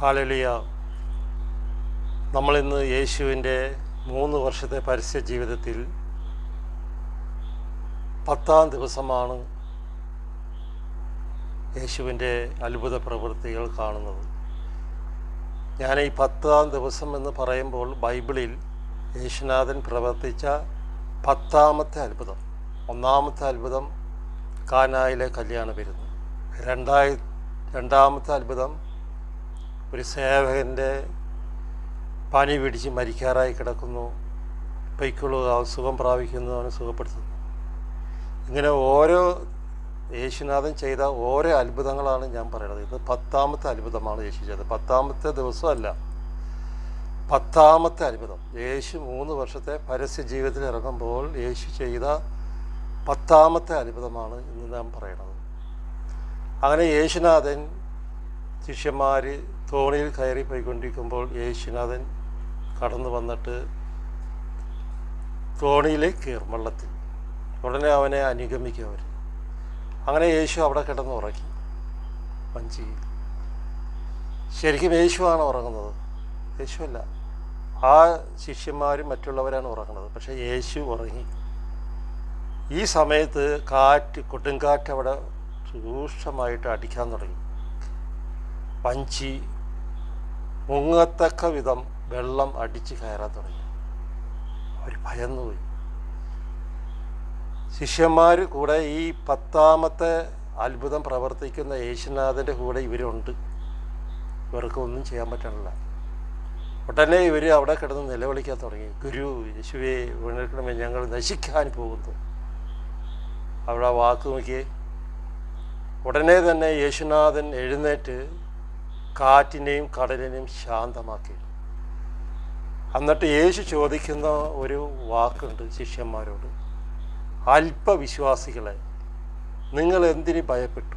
Hallelujah. നമ്മളിന്ന് യേശുവിൻ്റെ 3 വർഷത്തെ പരസ്യ ജീവിതത്തിൽ 10-ാം ദിവസമാണ് യേശുവിൻ്റെ അത്ഭുത പ്രവൃത്തികൾ കാണുന്നത്. ഞാൻ ഈ 10-ാം ദിവസം എന്ന് പറയുമ്പോൾ ബൈബിളിൽ യേശുനാഥൻ പ്രവർത്തിച്ച 10-ാമത്തെ അത്ഭുതം. 1-ാമത്തെ അത്ഭുതം കാനായിലെ കല്യാണ വിരുന്ന്. രണ്ടാമത്തെ അത്ഭുതം ഒരു സേവകൻ്റെ പനി പിടിച്ച് മരിക്കാറായി കിടക്കുന്നു, പൊയ്ക്കൊള്ളുക, സുഖം പ്രാപിക്കുന്നു, അവനെ സുഖപ്പെടുത്തുന്നു. ഇങ്ങനെ ഓരോ യേശുനാഥൻ ചെയ്ത ഓരോ അത്ഭുതങ്ങളാണ് ഞാൻ പറയുന്നത്. ഇത് 10-ാമത്തെ അത്ഭുതമാണ് യേശു ചെയ്തത്. 10-ാമത്തെ ദിവസമല്ല, 10-ാമത്തെ അത്ഭുതം. യേശു 3 വർഷത്തെ പരസ്യ ജീവിതത്തിൽ ഇറങ്ങുമ്പോൾ യേശു ചെയ്ത 10-ാമത്തെ അത്ഭുതമാണ് ഇന്ന് നാം പറയണത്. അങ്ങനെ യേശുനാഥൻ ശിഷ്യന്മാർ തോണിയിൽ കയറി പോയിക്കൊണ്ടിരിക്കുമ്പോൾ യേശുനാഥൻ കടന്നു വന്നിട്ട് തോണിയിലേക്ക് കയറും വെള്ളത്തിൽ. ഉടനെ അവനെ അനുഗമിക്കും അവർ. അങ്ങനെ യേശു അവിടെ കിടന്ന് ഉറങ്ങി വഞ്ചിയിൽ. ശരിക്കും യേശുവാണ് ഉറങ്ങുന്നത്, യേശുവല്ല. ആ ശിഷ്യന്മാരും മറ്റുള്ളവരാണ് ഉറങ്ങുന്നത്. പക്ഷേ യേശു ഉറങ്ങി. ഈ സമയത്ത് കൊടുങ്കാറ്റ് അവിടെ രൂക്ഷമായിട്ട് അടിക്കാൻ തുടങ്ങി. വഞ്ചി മുങ്ങത്തക്ക വിധം വെള്ളം അടിച്ച് കയറാൻ തുടങ്ങി. അവർ ഭയന്നുപോയി. ശിഷ്യന്മാർ കൂടെ ഈ 10-ാമത്തെ അത്ഭുതം പ്രവർത്തിക്കുന്ന യേശുനാഥൻ്റെ കൂടെ ഇവരുണ്ട്. ഇവർക്കൊന്നും ചെയ്യാൻ പറ്റണില്ല. ഉടനെ ഇവർ അവിടെ കിടന്ന് നിലവിളിക്കാൻ തുടങ്ങി, ഗുരു, യേശുവേ വീണിരിക്കണമേ, ഞങ്ങൾ നശിക്കാൻ പോകുന്നു. അവിടെ വാക്ക് നോക്കിയേ. ഉടനെ തന്നെ യേശുനാഥൻ എഴുന്നേറ്റ് കാറ്റിനെയും കടലിനെയും ശാന്തമാക്കി. എന്നിട്ട് യേശു ചോദിക്കുന്ന ഒരു വാക്കുണ്ട് ശിഷ്യന്മാരോട്, അല്പവിശ്വാസികളെ, നിങ്ങൾ എന്തിന് ഭയപ്പെട്ടു?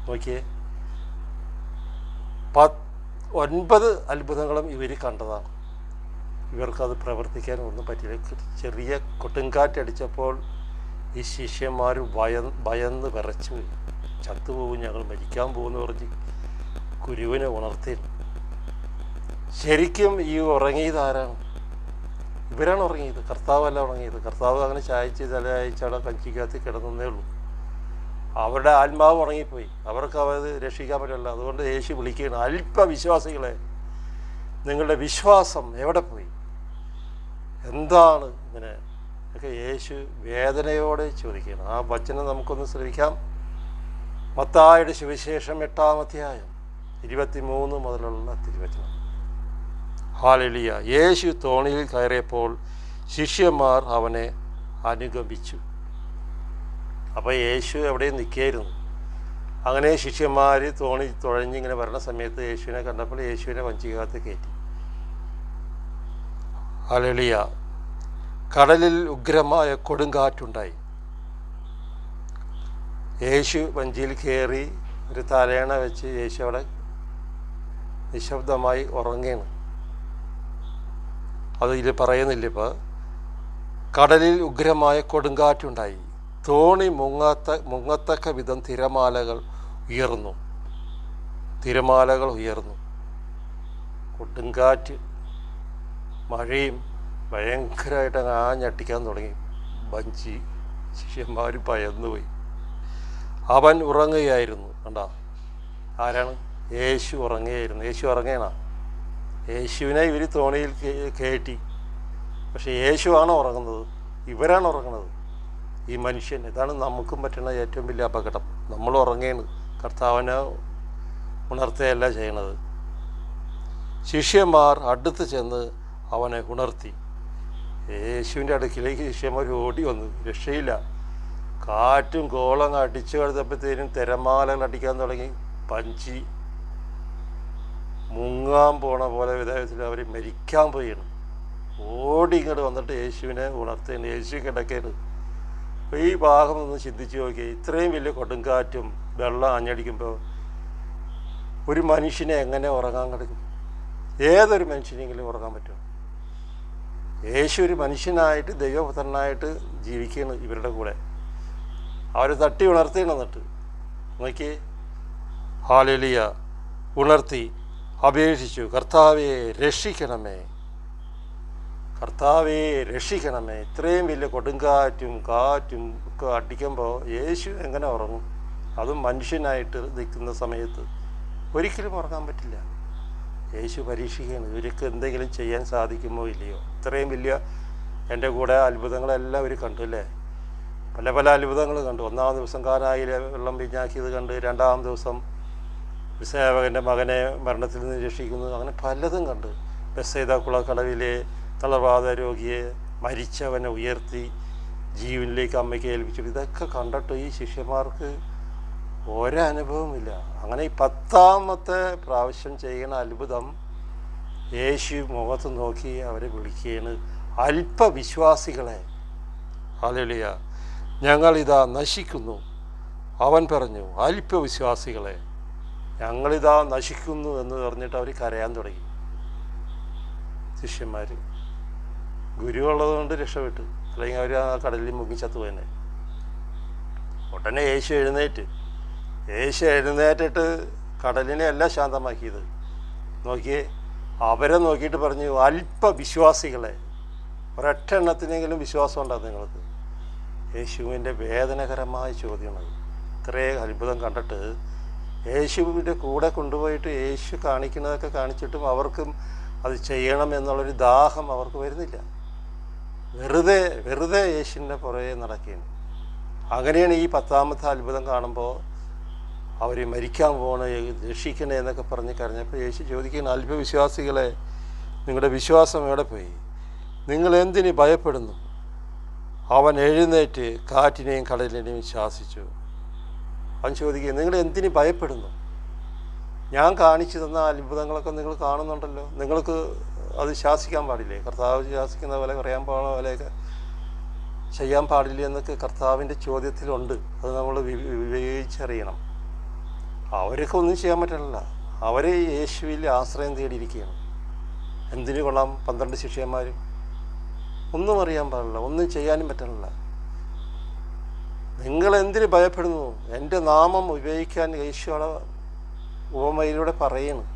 നോക്കിയേ, 9 അത്ഭുതങ്ങളും ഇവർ കണ്ടതാണ്. ഇവർക്കത് പ്രവർത്തിക്കാൻ ഒന്നും പറ്റില്ല. ചെറിയ കൊടുങ്കാറ്റടിച്ചപ്പോൾ ഈ ശിഷ്യന്മാർ ഭയന്ന് വിറച്ചു, ചത്തുപോകും, ഞങ്ങൾ മരിക്കാൻ പോകുമെന്ന് പറഞ്ഞ് ഗുരുവിനെ ഉണർത്തി. ശരിക്കും ഈ ഉറങ്ങിയത് ആരാണ്? ഇവരാണ് ഉറങ്ങിയത്, കർത്താവല്ല ഉറങ്ങിയത്. കർത്താവ് അങ്ങനെ ചായച്ച് തലയച്ചവിടെ കഞ്ചിക്കകത്ത് കിടന്നേ ഉള്ളൂ. അവരുടെ ആത്മാവ് ഉറങ്ങിപ്പോയി, അവർക്ക് അത് രക്ഷിക്കാൻ പറ്റില്ല. അതുകൊണ്ട് യേശു വിളിക്കുകയാണ്, അല്പവിശ്വാസികളെ, നിങ്ങളുടെ വിശ്വാസം എവിടെ പോയി? എന്താണ് ഇങ്ങനെ ഒക്കെ യേശു വേദനയോടെ ചോദിക്കുകയാണ്. ആ വചനം നമുക്കൊന്ന് ശ്രമിക്കാം. മത്തായിയുടെ സുവിശേഷം 8-ാം അധ്യായം 23 മുതലുള്ള തിരുവചനം. ഹല്ലേലൂയ. യേശു തോണിയിൽ കയറിയപ്പോൾ ശിഷ്യന്മാർ അവനെ അനുഗമിച്ചു. അപ്പോൾ യേശു എവിടെയും നിൽക്കുകയായിരുന്നു. അങ്ങനെ ശിഷ്യന്മാർ തോണി തുഴഞ്ഞിങ്ങനെ വരുന്ന സമയത്ത് യേശുവിനെ കണ്ടപ്പോൾ യേശുവിനെ വഞ്ചിക്കകത്ത് കയറ്റി. ഹല്ലേലൂയ. കടലിൽ ഉഗ്രമായ കൊടുങ്കാറ്റുണ്ടായി. യേശു വഞ്ചിയിൽ കയറി ഒരു തലയണ വെച്ച് യേശു അവിടെ നിശബ്ദമായി ഉറങ്ങുകയാണ്. അത് ഇതിൽ പറയുന്നില്ല. ഇപ്പോൾ കടലിൽ ഉഗ്രമായ കൊടുങ്കാറ്റുണ്ടായി, തോണി മുങ്ങത്തക്ക വിധം തിരമാലകൾ ഉയർന്നു. കൊടുങ്കാറ്റ് മഴയും ഭയങ്കരമായിട്ട് അങ്ങ് ആഞ്ഞടിക്കാൻ തുടങ്ങി. വഞ്ചി ശിഷ്യന്മാർ ഭയന്നുപോയി. അവൻ ഉറങ്ങുകയായിരുന്നു. കണ്ടോ, ആരാണ്? യേശു ഉറങ്ങുകയായിരുന്നു. യേശു ഉറങ്ങണ. യേശുവിനെ ഇവർ തോണിയിൽ കയറ്റി. പക്ഷേ യേശുവാണ് ഉറങ്ങുന്നത്, ഇവരാണ് ഉറങ്ങുന്നത്. ഈ മനുഷ്യൻ, ഇതാണ് നമുക്കും പറ്റുന്ന ഏറ്റവും വലിയ അപകടം. നമ്മൾ ഉറങ്ങേണ്, കർത്താവിനെ ഉണർത്തുകയല്ല ചെയ്യണത്. ശിഷ്യന്മാർ അടുത്ത് ചെന്ന് അവനെ ഉണർത്തി. യേശുവിൻ്റെ അടുക്കിലേക്ക് ശിഷ്യന്മാർ ഓടി വന്നു. രക്ഷയില്ല. കാറ്റും കോളം അടിച്ചു കഴിഞ്ഞപ്പോഴത്തേനും തിരമാലകൾ അടിക്കാൻ തുടങ്ങി. വഞ്ചി മുങ്ങാൻ പോണ പോലെ വിധത്തിൽ അവർ മരിക്കാൻ പോയാണ്. ഓടി ഇങ്ങോട്ട് വന്നിട്ട് യേശുവിനെ ഉണർത്തുകയാണ്. യേശു കിടക്കുകയാണ്. അപ്പോൾ ഈ ഭാഗം ഒന്ന് ചിന്തിച്ച് നോക്കി. ഇത്രയും വലിയ കൊടുങ്കാറ്റും വെള്ളം ആഞ്ഞടിക്കുമ്പോൾ ഒരു മനുഷ്യനെ എങ്ങനെ ഉറങ്ങാൻ കിടക്കും? ഏതൊരു മനുഷ്യനെങ്കിലും ഉറങ്ങാൻ പറ്റുമോ? യേശു ഒരു മനുഷ്യനായിട്ട് ദൈവപുത്രനായിട്ട് ജീവിക്കുകയാണ് ഇവരുടെ കൂടെ. അവർ തട്ടി ഉണർത്തുകയാണ്. എന്നിട്ട് നോക്കിയേ, ഹല്ലേലൂയ. ഉണർത്തി അപേക്ഷിച്ചു, കർത്താവേ രക്ഷിക്കണമേ, കർത്താവേ രക്ഷിക്കണമേ. ഇത്രയും വലിയ കൊടുങ്കാറ്റും കാറ്റും ഒക്കെ അടിക്കുമ്പോൾ യേശു എങ്ങനെ ഉറങ്ങും? അതും മനുഷ്യനായിട്ട് നിൽക്കുന്ന സമയത്ത് ഒരിക്കലും ഉറങ്ങാൻ പറ്റില്ല. യേശു പരീക്ഷിക്കുകയാണ്, ഇവർക്ക് എന്തെങ്കിലും ചെയ്യാൻ സാധിക്കുമോ ഇല്ലയോ. ഇത്രയും വലിയ എൻ്റെ കൂടെ അത്ഭുതങ്ങളെല്ലാം അവർ കണ്ടു അല്ലേ. പല പല അത്ഭുതങ്ങൾ കണ്ടു. ഒന്നാം ദിവസം കാനായിലെ വെള്ളം വീഞ്ഞാക്കിയത് കണ്ട്, രണ്ടാം ദിവസം സേവകൻ്റെ മകനെ മരണത്തിൽ നിന്ന് രക്ഷിക്കുന്നു, അങ്ങനെ പലതും കണ്ട്. ബെത്സയിദ കുളക്കടവിലെ തളർവാദ രോഗിയെ, മരിച്ചവനെ ഉയർത്തി ജീവനിലേക്ക് അമ്മയ്ക്ക് ഏൽപ്പിച്ചു. ഇതൊക്കെ കണ്ടിട്ട് ഈ ശിഷ്യന്മാർക്ക് ഒരനുഭവമില്ല. അങ്ങനെ ഈ 10ാമത്തെ പ്രാവശ്യം ചെയ്യുന്ന അത്ഭുതം യേശു മുഖത്ത് നോക്കി അവരെ വിളിക്കുകയാണ്, അല്പവിശ്വാസികളെ. ഹല്ലേലൂയ, ഞങ്ങളിതാ നശിക്കുന്നു. അവൻ പറഞ്ഞു, അല്പവിശ്വാസികളെ, ഞങ്ങളിതാ നശിക്കുന്നു എന്ന് പറഞ്ഞിട്ട് അവർ കരയാൻ തുടങ്ങി. ശിഷ്യന്മാർ ഗുരു ഉള്ളതുകൊണ്ട് രക്ഷപ്പെട്ടു, അല്ലെങ്കിൽ അവർ ആ കടലിൽ മുങ്ങിച്ചത്തു പോയെന്നെ. ഉടനെ യേശു എഴുന്നേറ്റിട്ട് കടലിനെ എല്ലാം ശാന്തമാക്കിയത്. നോക്കിയേ, അവരെ നോക്കിയിട്ട് പറഞ്ഞു, അല്പവിശ്വാസികളെ, ഒരൊറ്റ എണ്ണത്തിനെങ്കിലും വിശ്വാസം ഉണ്ടാകും നിങ്ങൾക്ക്? യേശുവിൻ്റെ വേദനകരമായ ചോദ്യമാണ്. ഇത്രയും അത്ഭുതം കണ്ടിട്ട് യേശുവിൻ്റെ കൂടെ കൊണ്ടുപോയിട്ട് യേശു കാണിക്കുന്നതൊക്കെ കാണിച്ചിട്ടും അവർക്കും അത് ചെയ്യണം എന്നുള്ളൊരു ദാഹം അവർക്ക് വരുന്നില്ല. വെറുതെ യേശുവിൻ്റെ പുറകെ നടക്കുകയാണ്. അങ്ങനെയാണ് ഈ 10ാമത്തെ അത്ഭുതം കാണുമ്പോൾ അവർ മരിക്കാൻ പോകണ, രക്ഷിക്കണേ എന്നൊക്കെ പറഞ്ഞ് കരഞ്ഞപ്പോൾ യേശു ചോദിക്കുകയാണ്, അല്പവിശ്വാസികളെ, നിങ്ങളുടെ വിശ്വാസം എവിടെ പോയി? നിങ്ങൾ എന്തിന് ഭയപ്പെടുന്നു? അവൻ എഴുന്നേറ്റ് കാറ്റിനെയും കടലിനെയും ശാസിച്ചു. അവൻ ചോദിക്കുക, നിങ്ങൾ എന്തിന് ഭയപ്പെടുന്നു? ഞാൻ കാണിച്ചു തന്ന അത്ഭുതങ്ങളൊക്കെ നിങ്ങൾ കാണുന്നുണ്ടല്ലോ, നിങ്ങൾക്ക് അത് ശാസിക്കാൻ പാടില്ലേ? കർത്താവ് ശാസിക്കുന്ന പോലെ പറയാൻ പോകുന്ന പോലെയൊക്കെ ചെയ്യാൻ പാടില്ല എന്നൊക്കെ കർത്താവിൻ്റെ ചോദ്യത്തിലുണ്ട്. അത് നമ്മൾ വിവേചിച്ചറിയണം. അവർക്ക് ഒന്നും ചെയ്യാൻ പറ്റില്ല. അവർ യേശുവിൽ ആശ്രയം തേടിയിരിക്കുകയാണ്. എന്തിനു കൊള്ളാം 12 ശിഷ്യന്മാർ? ഒന്നും അറിയാൻ പാടില്ല, ഒന്നും ചെയ്യാനും പറ്റില്ല. നിങ്ങൾ എന്തിന് ഭയപ്പെടുന്നു? എൻ്റെ നാമം ഉപയോഗിക്കാൻ യേശുവിടെ ഉപമയിലൂടെ പറയണം.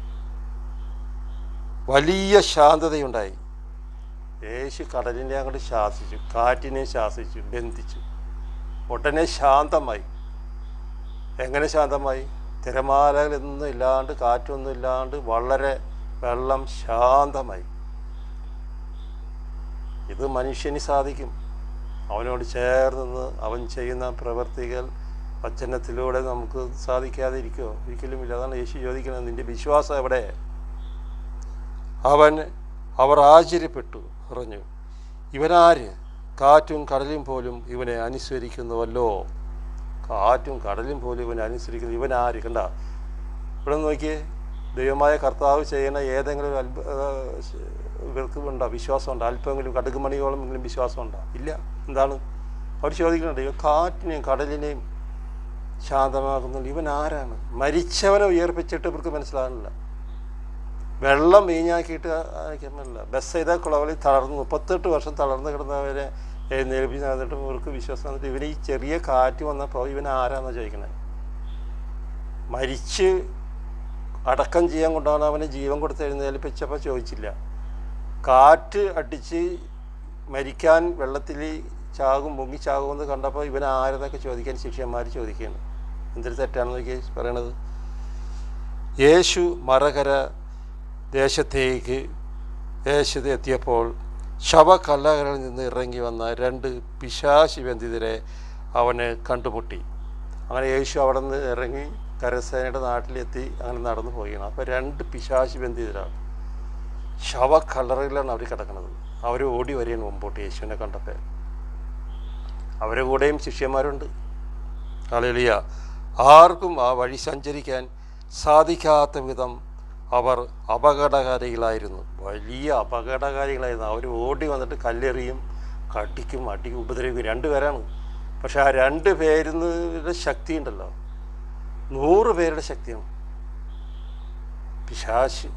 വലിയ ശാന്തതയുണ്ടായി. യേശു കടലിനെ അങ്ങോട്ട് ശാസിച്ചു, കാറ്റിനെ ശാസിച്ചു, ബന്ധിച്ചു. ഉടനെ ശാന്തമായി. എങ്ങനെ ശാന്തമായി? തിരമാലകളൊന്നും ഇല്ലാണ്ട്, കാറ്റൊന്നും ഇല്ലാണ്ട്, വളരെ വെള്ളം ശാന്തമായി. ഇത് മനുഷ്യന് സാധിക്കും. അവനോട് ചേർന്ന് അവൻ ചെയ്യുന്ന പ്രവൃത്തികൾ വചനത്തിലൂടെ നമുക്ക് സാധിക്കാതെ ഇരിക്കുമോ? ഒരിക്കലുമില്ല. അതാണ് യേശു ചോദിക്കുന്നത്, നിൻ്റെ വിശ്വാസം എവിടെ? അവർ ആശ്ചര്യപ്പെട്ടു പറഞ്ഞു, ഇവനാര്? കാറ്റും കടലും പോലും ഇവനെ അനുസരിക്കുന്നുവല്ലോ. കാറ്റും കടലും പോലും ഇവനെ അനുസരിക്കുന്നു, ഇവനാര്? കണ്ട, ഇവിടെ നോക്കിയേ, ദൈവമായ കർത്താവ് ചെയ്യുന്ന ഏതെങ്കിലും ഒരു ഇവർക്ക് ഉണ്ടോ? വിശ്വാസമുണ്ടോ? അല്പമെങ്കിലും കടുകുമണിയോളം എങ്കിലും വിശ്വാസമുണ്ടോ? ഇല്ല. എന്താണ് അവർ ചോദിക്കുന്നുണ്ട്? ഇവ കാറ്റിനെയും കടലിനെയും ശാന്തമാക്കുന്നുണ്ട്, ഇവൻ ആരാണ്? മരിച്ചവനെ ഉയർപ്പിച്ചിട്ട് ഇവർക്ക് മനസ്സിലാകുന്നില്ല. വെള്ളം വീഞ്ഞാക്കിയിട്ട് അയക്കുന്നില്ല. ബെത്സയിദ കുളകളിൽ 38 വർഷം തളർന്നു കിടന്നവരെ എഴുന്നേൽപ്പിച്ച് നടന്നിട്ട് ഇവർക്ക് വിശ്വാസം വന്നിട്ട് ഇവന് ഈ ചെറിയ കാറ്റ് വന്നപ്പോൾ ഇവൻ ആരാന്നാണ് ചോദിക്കണേ. മരിച്ച് അടക്കം ചെയ്യാൻ കൊണ്ടുപോകണം അവന് ജീവൻ കൊടുത്ത് എഴുന്നേൽപ്പിച്ചപ്പോൾ ചോദിച്ചില്ല. കാറ്റ് അടിച്ച് മരിക്കാൻ വെള്ളത്തിൽ മുങ്ങിച്ചാകുമെന്ന് കണ്ടപ്പോൾ ഇവൻ ആരെന്നൊക്കെ ചോദിക്കാൻ ശിഷ്യന്മാർ ചോദിക്കുകയാണ്. എന്തൊരു തെറ്റാണെന്ന് നോക്കി പറയണത്. യേശു മറകര ദേശത്തേക്ക് എത്തിയപ്പോൾ ശവക്കല്ലകളിൽ നിന്ന് ഇറങ്ങി വന്ന 2 പിശാചി ബന്ധിതരെ അവന് കണ്ടുമുട്ടി. അങ്ങനെ യേശു അവിടെ നിന്ന് ഇറങ്ങി കരസേനയുടെ നാട്ടിലെത്തി അങ്ങനെ നടന്നു പോവുകയാണ്. അപ്പോൾ 2 പിശാചി ബന്ധിതരാണ്. ശവക്കല്ലറയിലാണ് അവർ കിടക്കുന്നത്. അവർ ഓടി വരികയാണ് മുമ്പോട്ട് യേശുവിനെ കണ്ടപ്പോൾ. അവരുടെ കൂടെയും ശിഷ്യന്മാരുണ്ട്. ഹല്ലേലൂയ. ആർക്കും ആ വഴി സഞ്ചരിക്കാൻ സാധിക്കാത്ത വിധം അവർ അപകടകാരികളായിരുന്നു. വലിയ അപകടകാരികളായിരുന്നു. അവർ ഓടി വന്നിട്ട് കല്ലെറിയും, കടിക്കും, അടിക്കും, ഉപദ്രവിക്കും. 2 പേരാണ്. പക്ഷെ ആ 2 പേരുടെ ശക്തി ഉണ്ടല്ലോ, 100 പേരുടെ ശക്തിയാണ്. പിശാച്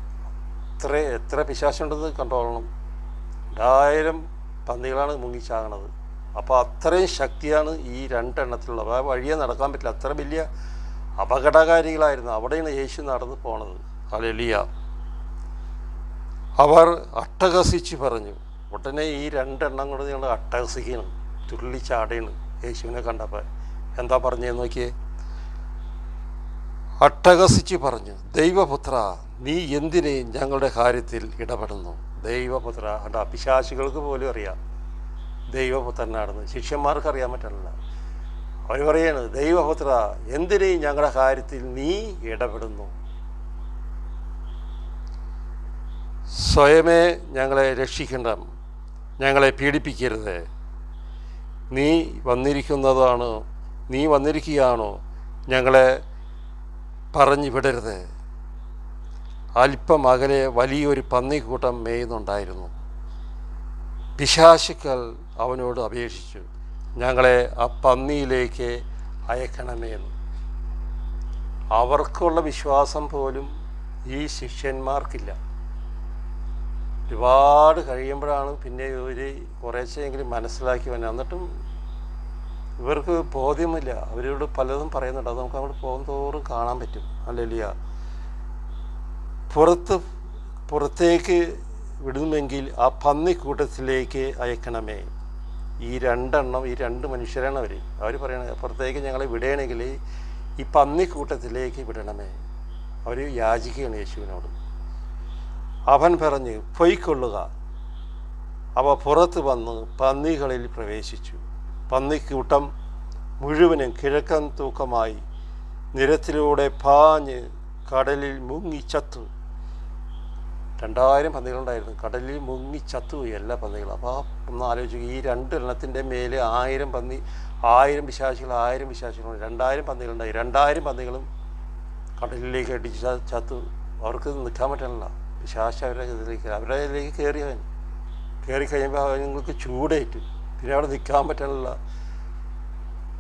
എത്ര പിശാചുണ്ടെന്ന് കണ്ടോളണം. 1000 പന്നികളാണ് മുങ്ങിച്ചാകണത്. അപ്പോൾ അത്രയും ശക്തിയാണ് ഈ 2 എണ്ണത്തിലുള്ളത്. ആ വഴിയെ നടക്കാൻ പറ്റില്ല. അത്ര വലിയ അപകടകാരികളായിരുന്നു. അവിടെയാണ് യേശു നടന്ന് പോണത്. ഹല്ലേലൂയ. അവർ അട്ടഹസിച്ച് പറഞ്ഞു. ഉടനെ ഈ രണ്ടെണ്ണം കൊണ്ട് ഞങ്ങൾ അട്ടഹസിക്കണം, തുള്ളിച്ചാടയാണ് യേശുവിനെ കണ്ടപ്പോൾ. എന്താ പറഞ്ഞതെന്ന് നോക്കിയേ. അട്ടഹസിച്ച് പറഞ്ഞു, ദൈവപുത്ര, നീ എന്തിന് ഞങ്ങളുടെ കാര്യത്തിൽ ഇടപെടുന്നു? ദൈവപുത്ര, കണ്ട പിശാചുകൾക്ക് പോലും അറിയാം ദൈവപുത്രനാണെന്ന്, ശിഷ്യന്മാർക്ക് അറിയാൻ പറ്റില്ല. അവർ പറയാണ്, ദൈവപുത്ര, എന്തിന് ഞങ്ങളുടെ കാര്യത്തിൽ നീ ഇടപെടുന്നു? സ്വയമേ ഞങ്ങളെ രക്ഷിക്കണം, ഞങ്ങളെ പീഡിപ്പിക്കരുത്. നീ വന്നിരിക്കുകയാണോ? ഞങ്ങളെ പറഞ്ഞു വിടരുത്. അല്പം അകലെ വലിയൊരു പന്നിക്കൂട്ടം മേയുന്നുണ്ടായിരുന്നു. പിശാചുക്കൾ അവനോട് അപേക്ഷിച്ചു, ഞങ്ങളെ ആ പന്നിയിലേക്ക് അയക്കണമേന്ന്. അവർക്കുള്ള വിശ്വാസം പോലും ഈ ശിഷ്യന്മാർക്കില്ല. ഒരുപാട് കഴിയുമ്പോഴാണ് പിന്നെ ഇവർ കുറേശ്ശെങ്കിലും മനസ്സിലാക്കി വന്നത്. എന്നിട്ടും ഇവർക്ക് ബോധ്യമില്ല. അവരോട് പലതും പറയുന്നുണ്ട്, അത് നമുക്ക് അങ്ങോട്ട് പോകും തോറും കാണാൻ പറ്റും. ഹല്ലേലൂയ. പുറത്തേക്ക് വിടുമെങ്കിൽ ആ പന്നിക്കൂട്ടത്തിലേക്ക് അയക്കണമേ. ഈ രണ്ട് മനുഷ്യരാണ് അവർ പറയണത്, പുറത്തേക്ക് ഞങ്ങളെ വിടണമെങ്കിൽ ഈ പന്നിക്കൂട്ടത്തിലേക്ക് വിടണമേ. അവർ യാചിക്കുകയാണ് യേശുവിനോട്. അവൻ പറഞ്ഞ്, പൊയ്ക്കൊള്ളുക. അവ പുറത്ത് വന്ന് പന്നികളിൽ പ്രവേശിച്ചു. പന്നിക്കൂട്ടം മുഴുവനും കിഴക്കൻ തൂക്കമായി നിരത്തിലൂടെ പാഞ്ഞ് കടലിൽ മുങ്ങിച്ചത്തു. 2000 പന്നികളുണ്ടായിരുന്നു. കടലിൽ മുങ്ങിച്ചത്തുപോയി എല്ലാ പന്നികളും. അപ്പോൾ ഒന്ന് ആലോചിക്കുക, ഈ രണ്ടെണ്ണത്തിൻ്റെ മേലെ 1000 പന്നി, 1000 പിശാചുകൾ 2000 പന്നികളുണ്ടായി. 2000 പന്നികളും കടലിലേക്ക് അടിച്ച് ചത്തു. അവർക്ക് നിൽക്കാൻ പറ്റണില്ല. പിശാച് അവരുടെ ഇതിലേക്ക് കയറി കഴിയുമ്പോൾ അവങ്ങൾക്ക് ചൂടേറ്റു. പിന്നെ അവിടെ നിൽക്കാൻ പറ്റണില്ല.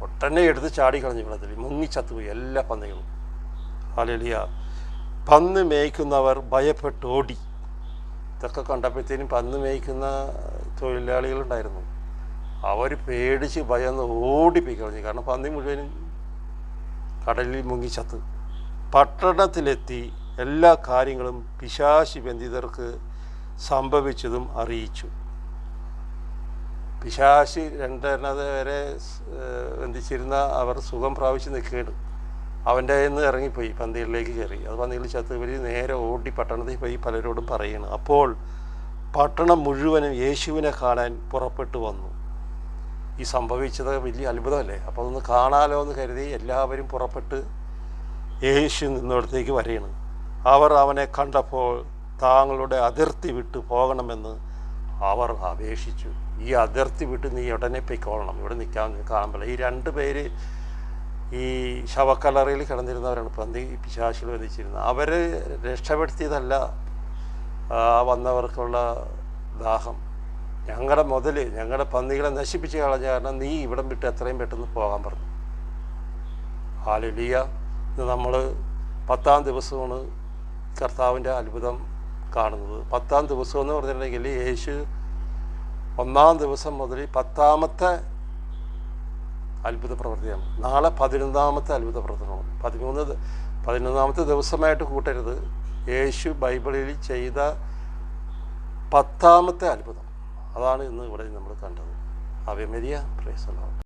ഒട്ടനെ എടുത്ത് ചാടിക്കളഞ്ഞു വെള്ളത്തിൽ, മുങ്ങിച്ചത്തുപോയി എല്ലാ പന്നികളും. ഹല്ലേലൂയ. പന്നി മേയ്ക്കുന്നവർ ഭയപ്പെട്ട് ഓടി. ഇതൊക്കെ കണ്ടപ്പോഴത്തേനും പന്നി മേയ്ക്കുന്ന തൊഴിലാളികളുണ്ടായിരുന്നു. അവർ പേടിച്ച് ഭയന്ന് ഓടിപ്പോയി കളഞ്ഞു. കാരണം പന്നി മുഴുവനും കടലിൽ മുങ്ങിച്ചത്ത്. പട്ടണത്തിലെത്തി എല്ലാ കാര്യങ്ങളും പിശാച് ബന്ധിതർക്ക് സംഭവിച്ചതും അറിയിച്ചു. പിശാച് 2 വരെ ബന്ധിച്ചിരുന്ന അവർ സുഖം പ്രാപിച്ച് നിൽക്കുകയാണ്. അവൻ്റെ നിന്ന് ഇറങ്ങിപ്പോയി, പന്നികളിലേക്ക് കയറി. അത് പന്നികൾ ചത്തുവരി നേരെ ഓടി പട്ടണത്തിൽ പോയി പലരോടും പറയുകയാണ്. അപ്പോൾ പട്ടണം മുഴുവനും യേശുവിനെ കാണാൻ പുറപ്പെട്ടു വന്നു. ഈ സംഭവിച്ചത് വലിയ അത്ഭുതമല്ലേ? അപ്പോൾ അതൊന്ന് കാണാലോ എന്ന് കരുതി എല്ലാവരും പുറപ്പെട്ട് യേശു നിന്നിടത്തേക്ക് വരികയാണ്. അവർ അവനെ കണ്ടപ്പോൾ താങ്കളുടെ അതിർത്തി വിട്ട് പോകണമെന്ന് അവർ അപേക്ഷിച്ചു. ഈ അതിർത്തി വിട്ട് നീ ഉടനെ പൊയ്ക്കോളണം, ഇവിടെ നിൽക്കാൻ കാണുമ്പോൾ. ഈ 2 പേര് ഈ ശവക്കല്ലറയിൽ കിടന്നിരുന്നവരാണ്, പന്നി പിശാചുകൾ വധിച്ചിരുന്നത്. അവർ രക്ഷപ്പെടുത്തിയതല്ല വന്നവർക്കുള്ള ദാഹം. ഞങ്ങളുടെ പന്നികളെ നശിപ്പിച്ച് കളഞ്ഞ കാരണം നീ ഇവിടം വിട്ട് എത്രയും പെട്ടെന്ന് പോകാൻ പറഞ്ഞു. ഹല്ലേലൂയ. ഇത് നമ്മൾ 10-ാം ദിവസമാണ് കർത്താവിൻ്റെ അത്ഭുതം കാണുന്നത്. 10-ാം ദിവസം എന്ന് പറഞ്ഞിട്ടുണ്ടെങ്കിൽ യേശു 1-ാം ദിവസം മുതൽ 10-ാമത്തെ അത്ഭുത പ്രവർത്തിയാണ്. നാളെ 11-ാമത്തെ അത്ഭുത പ്രവർത്തനമാണ്. 11-ാമത്തെ ദിവസമായിട്ട് കൂട്ടരുത്. യേശു ബൈബിളിൽ ചെയ്ത 10-ാമത്തെ അത്ഭുതം, അതാണ് ഇന്ന് ഇവിടെ നമ്മൾ കണ്ടത്. Ave Maria. Praise the Lord.